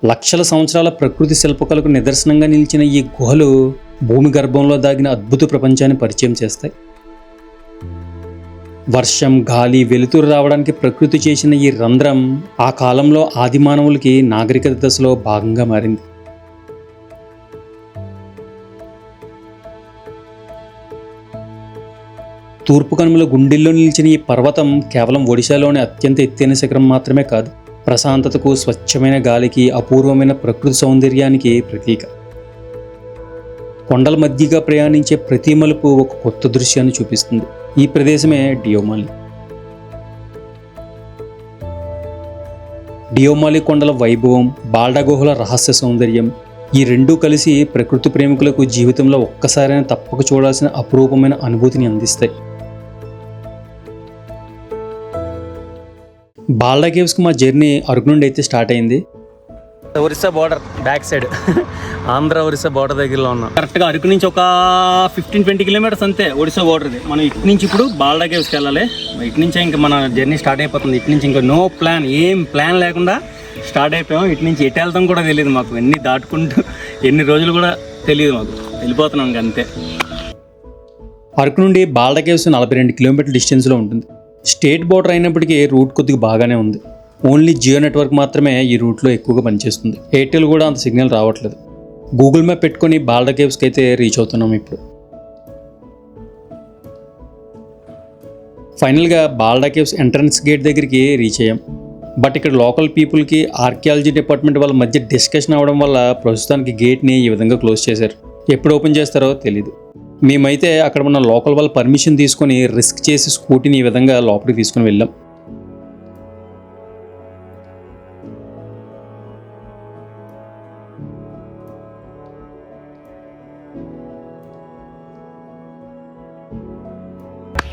లక్షల సంవత్సరాల ప్రకృతి శిల్పకళకు నిదర్శనంగా నిలిచిన ఈ గుహలు భూమి గర్భంలో దాగిన అద్భుత ప్రపంచాన్ని పరిచయం చేస్తాయి. వర్షం, గాలి, వెలుతురు రావడానికి ప్రకృతి చేసిన ఈ రంధ్రం ఆ కాలంలో ఆది మానవులకి నాగరికత దశలో భాగంగా మారింది. తూర్పు కనుమల గుండెల్లో నిలిచిన ఈ పర్వతం కేవలం ఒడిశాలోని అత్యంత ఎత్తైన శిఖరం మాత్రమే కాదు, ప్రశాంతతకు, స్వచ్ఛమైన గాలికి, అపూర్వమైన ప్రకృతి సౌందర్యానికి ప్రతీక. కొండల మధ్యగా ప్రయాణించే ప్రతి మలుపు ఒక కొత్త దృశ్యాన్ని చూపిస్తుంది. ఈ ప్రదేశమే డియోమాలి. డియోమాలి కొండల వైభవం, బాల్డా గుహల రహస్య సౌందర్యం, ఈ రెండూ కలిసి ప్రకృతి ప్రేమికులకు జీవితంలో ఒక్కసారైనా తప్పక చూడాల్సిన అపురూపమైన అనుభూతిని అందిస్తాయి. బాల్డా కేవ్స్కి మా జర్నీ అరకు నుండి అయితే స్టార్ట్ అయింది. Orissa border back side, Andhra Orissa border దగ్గరలో ఉన్నాం. కరెక్ట్గా అరకు నుంచి ఒక 15-20 కిలోమీటర్స్ అంతే ఒడిశా బార్డర్ది. మనం ఇటు నుంచి ఇప్పుడు బాల్డా కేవ్స్కి వెళ్ళాలి. ఇటు నుంచే ఇంకా మన జర్నీ స్టార్ట్ అయిపోతుంది. ఇటు నుంచి ఇంకా నో ప్లాన్, ఏం ప్లాన్ లేకుండా స్టార్ట్ అయిపోయాం. ఇటు నుంచి ఎటు వెళ్తాం కూడా తెలియదు మాకు, ఎన్ని దాటుకుంటూ ఎన్ని రోజులు కూడా తెలియదు మాకు, వెళ్ళిపోతున్నాం ఇంకా అంతే. అరకు నుండి బాల్డా కేవ్స్ 42 కిలోమీటర్ల డిస్టెన్స్లో ఉంటుంది. స్టేట్ బోర్డర్ అయినప్పటికీ రూట్ కొద్దిగా బాగానే ఉంది. ఓన్లీ జియో నెట్వర్క్ మాత్రమే ఈ రూట్లో ఎక్కువగా పనిచేస్తుంది. ఎయిర్టెల్ కూడా అంత సిగ్నల్ రావట్లేదు. గూగుల్ మ్యాప్ పెట్టుకొని బాల్డా కేవ్స్కి అయితే రీచ్ అవుతున్నాం ఇప్పుడు. ఫైనల్గా బాల్డా కేవ్స్ ఎంట్రన్స్ గేట్ దగ్గరికి రీచ్ అయ్యాం. బట్ ఇక్కడ లోకల్ పీపుల్కి ఆర్కియాలజీ డిపార్ట్మెంట్ వాళ్ళ మధ్య డిస్కషన్ అవ్వడం వల్ల ప్రస్తుతానికి గేట్ని ఈ విధంగా క్లోజ్ చేశారు. ఎప్పుడు ఓపెన్ చేస్తారో తెలీదు. మేమైతే అక్కడ ఉన్న లోకల్ వాళ్ళ పర్మిషన్ తీసుకొని రిస్క్ చేసి స్కూటీని ఈ విధంగా లోపలికి తీసుకుని వెళ్ళాం.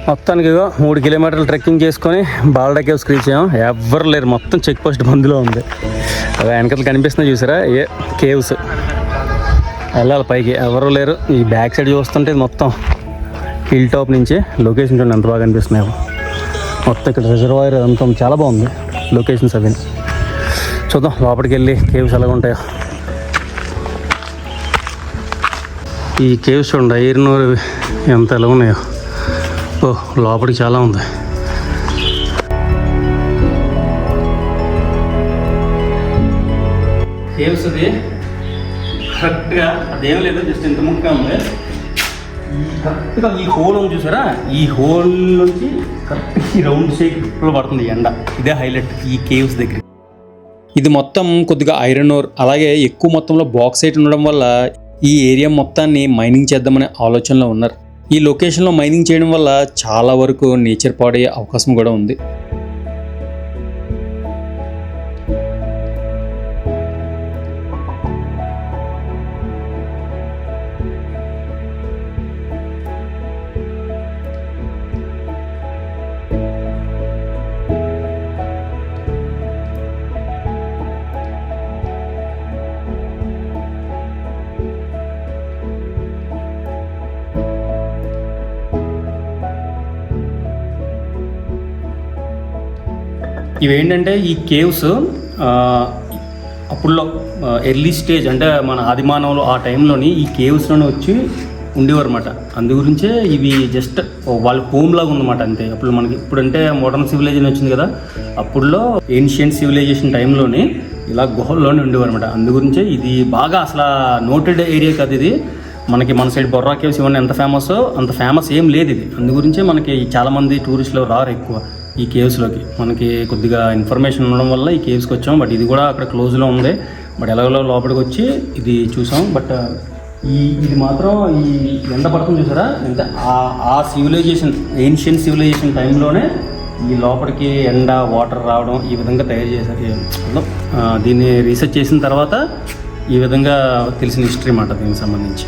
మొత్తానికి 3 కిలోమీటర్లు ట్రెక్కింగ్ చేసుకొని బాల్డా కేవ్స్కి రీచ్ అయ్యాం. ఎవ్వరు లేరు, మొత్తం చెక్ పోస్ట్ బంద్లో ఉంది. వెనకలు కనిపిస్తున్నాయి చూసారా, కేవ్స్. వెళ్ళాలి పైకి, ఎవరు లేరు. ఈ బ్యాక్ సైడ్ చూస్తుంటే మొత్తం హిల్ టాప్ నుంచి లొకేషన్ చూడండి ఎంత బాగా కనిపిస్తున్నాయి. మొత్తం ఇక్కడ రిజర్వాయర్ అంతా చాలా బాగుంది లొకేషన్స్ అవి. చూద్దాం లోపలికి వెళ్ళి కేవ్స్ ఎలాగ ఉంటాయో. ఈ కేవ్స్ చూడండి, ఐరన్ ఎంత ఎలా ఉన్నాయో. ఓ లోపలికి చాలా ఉంది. కేవ్స్ అది కరెక్ట్గా అదేం లేదు, జస్ట్ ఇంత ముక్క ఉంది. కరెక్ట్గా ఈ హోల్ ఉంది చూసారా, ఈ హోల్ నుంచి కరెక్ట్ ఈ రౌండ్ షేప్లో పడుతుంది ఎండ. ఇదే హైలైట్ ఈ కేవ్స్ దగ్గర. ఇది మొత్తం కొద్దిగా ఐరన్ ఓర్, అలాగే ఎక్కువ మొత్తంలో బాక్సైట్ ఉండడం వల్ల ఈ ఏరియా మొత్తాన్ని మైనింగ్ చేద్దామనే ఆలోచనలో ఉన్నారు. ఈ లొకేషన్లో మైనింగ్ చేయడం వల్ల చాలా వరకు నేచర్ పాడయ్యే అవకాశం కూడా ఉంది. ఇవేంటంటే ఈ కేవ్స్ అప్పుడులో ఎర్లీ స్టేజ్ అంటే మన ఆదిమానవులు ఆ టైంలోని ఈ కేవ్స్లోనే వచ్చి ఉండేవారు అనమాట. అందు గురించే ఇవి జస్ట్ వాళ్ళ హోమ్ లాగా ఉందన్నమాట అంతే. అప్పుడు మనకి ఇప్పుడంటే మోడర్న్ సివిలైజేషన్ వచ్చింది కదా, అప్పుడులో ఏన్షియంట్ సివిలైజేషన్ టైంలోని ఇలా గుహల్లోనే ఉండేవారు అనమాట. అందు గురించే ఇది బాగా అసలు నోటెడ్ ఏరియా కాదు ఇది. మనకి మన సైడ్ బొర్రా కేవ్స్ ఇవన్నీ ఎంత ఫేమస్ అంత ఫేమస్ ఏం లేదు ఇది. అందు గురించే మనకి చాలామంది టూరిస్టులు రారు ఎక్కువ ఈ కేవ్స్లోకి. మనకి కొద్దిగా ఇన్ఫర్మేషన్ ఉండడం వల్ల ఈ కేవ్స్కి వచ్చాం. బట్ ఇది కూడా అక్కడ క్లోజ్లో ఉంది. బట్ ఎలాగో లోపలికి వచ్చి ఇది చూసాం. బట్ ఇది మాత్రం ఈ ఎండ పడుతుంది చూసారా, అంటే ఆ సివిలైజేషన్, ఏన్షియన్ సివిలైజేషన్ టైంలోనే ఈ లోపలికి ఎండ, వాటర్ రావడం ఈ విధంగా తయారు చేశారు. దీన్ని రీసెర్చ్ చేసిన తర్వాత ఈ విధంగా తెలిసిన హిస్టరీ అన్నమాట దీనికి సంబంధించి.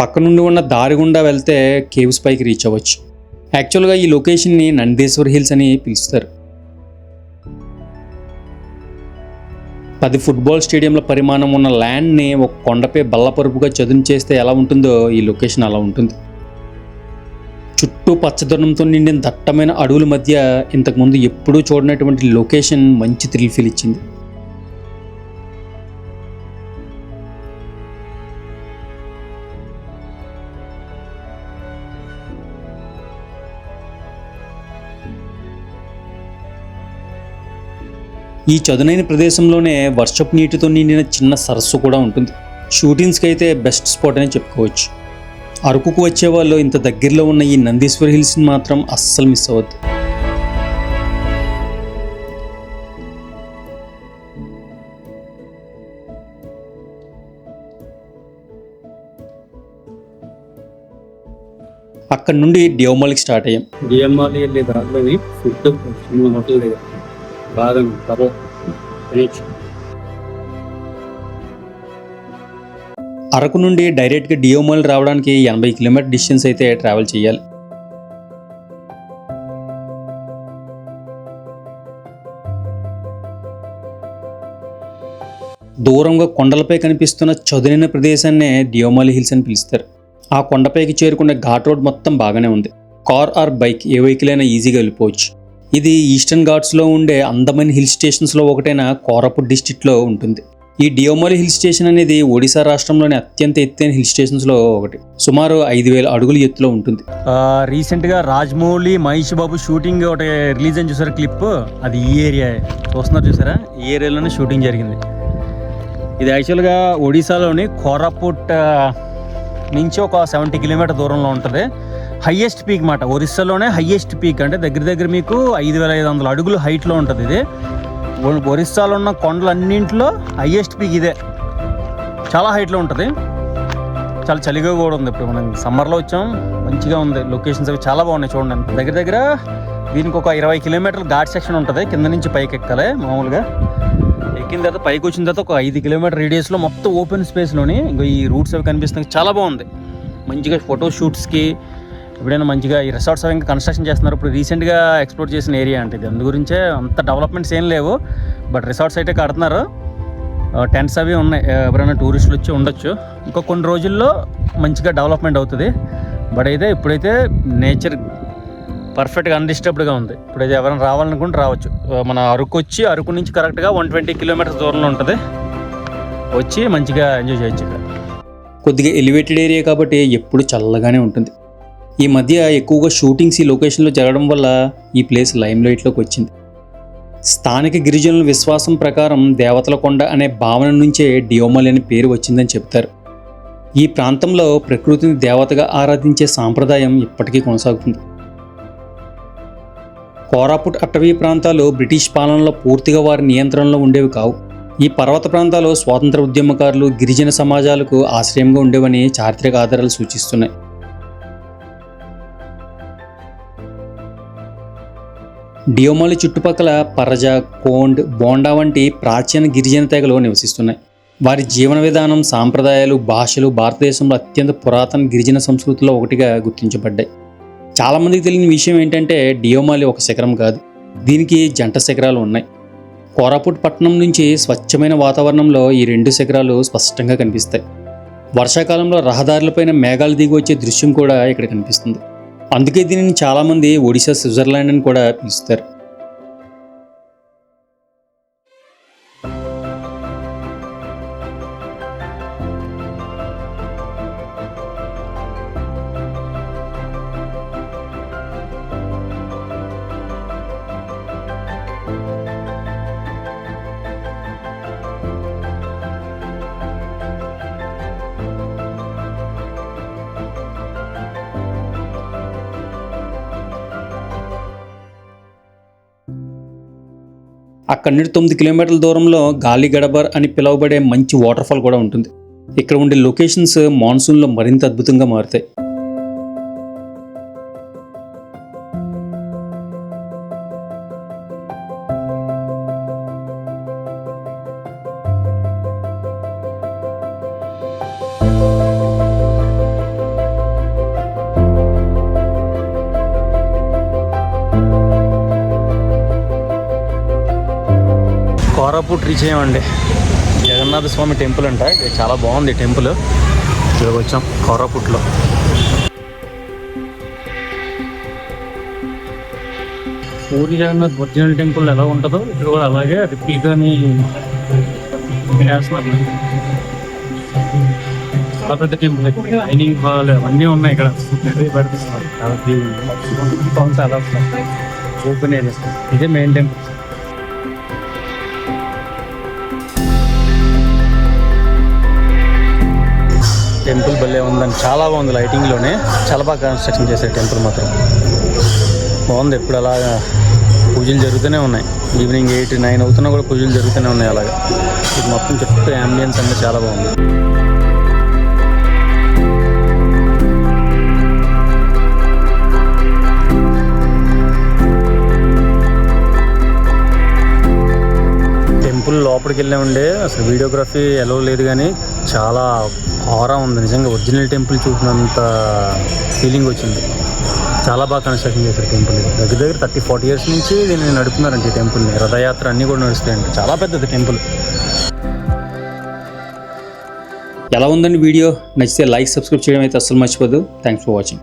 పక్క నుండి ఉన్న దారి గుండా వెళ్తే కేవ్స్ పైకి రీచ్ అవ్వచ్చు. యాక్చువల్గా ఈ లొకేషన్ని నందేశ్వర్ హిల్స్ అని పిలుస్తారు. 10 ఫుట్బాల్ స్టేడియంల పరిమాణం ఉన్న ల్యాండ్ని ఒక కొండపై బల్లపరుపుగా చదును చేస్తే ఎలా ఉంటుందో ఈ లొకేషన్ అలా ఉంటుంది. చుట్టూ పచ్చదనంతో నిండిన దట్టమైన అడవుల మధ్య ఇంతకుముందు ఎప్పుడూ చూడనటువంటి లొకేషన్ మంచి థ్రిల్ ఫీల్ ఇచ్చింది. ఈ చదునైన ప్రదేశంలోనే వర్షపు నీటితో నిండిన చిన్న సరస్సు కూడా ఉంటుంది. షూటింగ్స్కి అయితే బెస్ట్ స్పాట్ అని చెప్పుకోవచ్చు. అరకుకు వచ్చేవాళ్ళు ఇంత దగ్గరలో ఉన్న ఈ నందీశ్వర్ హిల్స్ని మాత్రం అస్సలు మిస్ అవ్వద్దు. అక్కడ నుండి డియోమాలికి స్టార్ట్ అయ్యాం. డిఎంఆర్లు వెళ్ళే దాంట్లోని ఫుడ్ హోటల్ దగ్గర బాగా అరకు నుండి డైరెక్ట్గా డియోమాల్ రావడానికి 80 కిలోమీటర్ డిస్టెన్స్ అయితే ట్రావెల్ చేయాలి. దూరంగా కొండలపై కనిపిస్తున్న చదునైన ప్రదేశాన్నే డియోమాలి హిల్స్ అని పిలుస్తారు. ఆ కొండపైకి చేరుకునే ఘాట్ రోడ్ మొత్తం బాగానే ఉంది. కార్ ఆర్ బైక్ ఏ వెహికల్ అయినా ఈజీగా వెళ్ళిపోవచ్చు. ఇది ఈస్టర్న్ ఘాట్స్లో ఉండే అందమైన హిల్ స్టేషన్స్లో ఒకటైన కోరాపుట్ డిస్ట్రిక్ట్లో ఉంటుంది. ఈ డియోమాలి హిల్ స్టేషన్ అనేది ఒడిశా రాష్ట్రంలోని అత్యంత ఎత్తైన హిల్ స్టేషన్స్లో ఒకటి. సుమారు 5000 అడుగుల ఎత్తులో ఉంటుంది. రీసెంట్గా రాజమౌళి మహేష్ బాబు షూటింగ్ ఒకటి రిలీజ్ అని చూసారా క్లిప్, అది ఈ ఏరియా చూస్తున్నారు చూసారా, ఈ ఏరియాలోనే షూటింగ్ జరిగింది. ఇది యాక్చువల్గా ఒడిశాలోని కోరాపుట్ నుంచి ఒక 70 కిలోమీటర్ దూరంలో ఉంటుంది. హయ్యెస్ట్ పీక్ మాట, ఒరిస్సాలోనే హయ్యెస్ట్ పీక్, అంటే దగ్గర మీకు 5500 అడుగులు హైట్లో ఉంటుంది. ఇది ఒరిస్సాలో ఉన్న కొండలన్నింటిలో హయ్యెస్ట్ పీక్ ఇదే. చాలా హైట్లో ఉంటుంది, చాలా చలిగా కూడా ఉంది. ఇప్పుడు మనం సమ్మర్లో వచ్చాం, మంచిగా ఉంది. లొకేషన్స్ అవి చాలా బాగున్నాయి చూడండి. దగ్గర దీనికి ఒక 20 కిలోమీటర్ల ఘాట్ సెక్షన్ ఉంటుంది. కింద నుంచి పైకి ఎక్కాలి. మామూలుగా ఎక్కిన తర్వాత పైకి వచ్చిన తర్వాత ఒక 5 కిలోమీటర్ రేడియస్లో మొత్తం ఓపెన్ స్పేస్లోని ఇంకా ఈ రూట్స్ అవి కనిపిస్తున్నాయి. చాలా బాగుంది. మంచిగా ఫోటో షూట్స్కి ఎప్పుడైనా మంచిగా ఈ రిసార్ట్స్ అవి ఇంకా కన్స్ట్రక్షన్ చేస్తున్నారు. ఇప్పుడు రీసెంట్గా ఎక్స్ప్లోర్ చేసిన ఏరియా అంటే ఇది. అందు గురించే అంత డెవలప్మెంట్స్ ఏం లేవు, బట్ రిసార్ట్స్ అయితే కడుతున్నారు. టెంట్స్ అవి ఉన్నాయి, ఎవరైనా టూరిస్టులు వచ్చి ఉండొచ్చు. ఇంకా కొన్ని రోజుల్లో మంచిగా డెవలప్మెంట్ అవుతుంది. బట్ అయితే ఇప్పుడైతే నేచర్ పర్ఫెక్ట్గా అన్డిస్టర్బ్డ్గా ఉంది. ఇప్పుడైతే ఎవరైనా రావాలనుకుంటే రావచ్చు. మన అరకు వచ్చి అరకు నుంచి కరెక్ట్గా 120 కిలోమీటర్స్ దూరంలో ఉంటుంది. వచ్చి మంచిగా ఎంజాయ్ చేయొచ్చు. కొద్దిగా ఎలివేటెడ్ ఏరియా కాబట్టి ఎప్పుడు చల్లగానే ఉంటుంది. ఈ మధ్య ఎక్కువగా షూటింగ్స్ ఈ లొకేషన్లో జరగడం వల్ల ఈ ప్లేస్ లైమ్ లైట్లోకి వచ్చింది. స్థానిక గిరిజనుల విశ్వాసం ప్రకారం దేవతల కొండ అనే భావన నుంచే డియోమాలి అనే పేరు వచ్చిందని చెప్తారు. ఈ ప్రాంతంలో ప్రకృతిని దేవతగా ఆరాధించే సాంప్రదాయం ఇప్పటికీ కొనసాగుతుంది. కోరాపుట్ అటవీ ప్రాంతాలు బ్రిటిష్ పాలనలో పూర్తిగా వారి నియంత్రణలో ఉండేవి కావు. ఈ పర్వత ప్రాంతాలు స్వాతంత్ర ఉద్యమకారులు, గిరిజన సమాజాలకు ఆశ్రయంగా ఉండేవని చారిత్రక ఆధారాలు సూచిస్తున్నాయి. డియోమాలి చుట్టుపక్కల పరజ, కోండ్, బోండా వంటి ప్రాచీన గిరిజన తెగలు నివసిస్తున్నాయి. వారి జీవన విధానం, సాంప్రదాయాలు, భాషలు భారతదేశంలో అత్యంత పురాతన గిరిజన సంస్కృతిలో ఒకటిగా గుర్తించబడ్డాయి. చాలామందికి తెలియని విషయం ఏంటంటే డియోమాలి ఒక శిఖరం కాదు, దీనికి జంట శిఖరాలు ఉన్నాయి. కోరాపుట్ పట్టణం నుంచి స్వచ్ఛమైన వాతావరణంలో ఈ 2 శిఖరాలు స్పష్టంగా కనిపిస్తాయి. వర్షాకాలంలో రహదారులపైన మేఘాలు దిగి వచ్చే దృశ్యం కూడా ఇక్కడ కనిపిస్తుంది. అందుకే దీనిని చాలామంది ఒడిశా స్విట్జర్లాండ్ అని కూడా పిలుస్తారు. అక్కడి నుండి 9 కిలోమీటర్ల దూరంలో గాలి గడబర్ అని పిలువబడే మంచి వాటర్ ఫాల్ కూడా ఉంటుంది. ఇక్కడ ఉండే లొకేషన్స్ మాన్సూన్లో మరింత అద్భుతంగా మారుతాయి. కోరాపుట్ రీచ్ అయ్యామండి. జగన్నాథ స్వామి టెంపుల్ అంట, ఇది చాలా బాగుంది టెంపుల్. ఇక్కడ వచ్చాం కోరాపుట్లో. పూరి జగన్నాథ్ ఒరిజినల్ టెంపుల్ ఎలా ఉంటుందో ఇక్కడ కూడా అలాగే రిపీట్గాని వేస్తున్నారు. చాలా పెద్ద టెంపుల్, డైనింగ్ హాల్ అవన్నీ ఉన్నాయి ఇక్కడ. పెడుతున్నారు చాలా ఓపెన్ ఏరియా. ఇదే మెయిన్ టెంపుల్. టెంపుల్ భలే ఉందని, చాలా బాగుంది. లైటింగ్లోనే చాలా బాగా కన్స్ట్రక్షన్ చేశారు టెంపుల్ మాత్రం బాగుంది. ఎప్పుడు అలాగా పూజలు జరుగుతూనే ఉన్నాయి. ఈవినింగ్ 8-9 అవుతున్నా కూడా పూజలు జరుగుతూనే ఉన్నాయి అలాగా. ఇది మొత్తం చుట్టూ అంబియన్స్ అంటే చాలా బాగుంది. టెంపుల్ లోపలికి వెళ్ళే ఉండే అసలు వీడియోగ్రఫీ ఎలా లేదు, కానీ చాలా ఆరా ఉంది. నిజంగా ఒరిజినల్ టెంపుల్ చూసినంత ఫీలింగ్ వచ్చింది. చాలా బాగా కన్స్ట్రక్షన్ చేశారు టెంపుల్. దగ్గర 30-40 ఇయర్స్ నుంచి దీన్ని నడుపుతున్నారండి ఈ టెంపుల్ని. రథయాత్ర అన్నీ కూడా నడుస్తాయండి. చాలా పెద్దది టెంపుల్. ఎలా ఉందండి వీడియో? నచ్చితే లైక్, సబ్స్క్రైబ్ చేయడం అయితే అస్సలు మర్చిపోద్దు. Thanks for watching.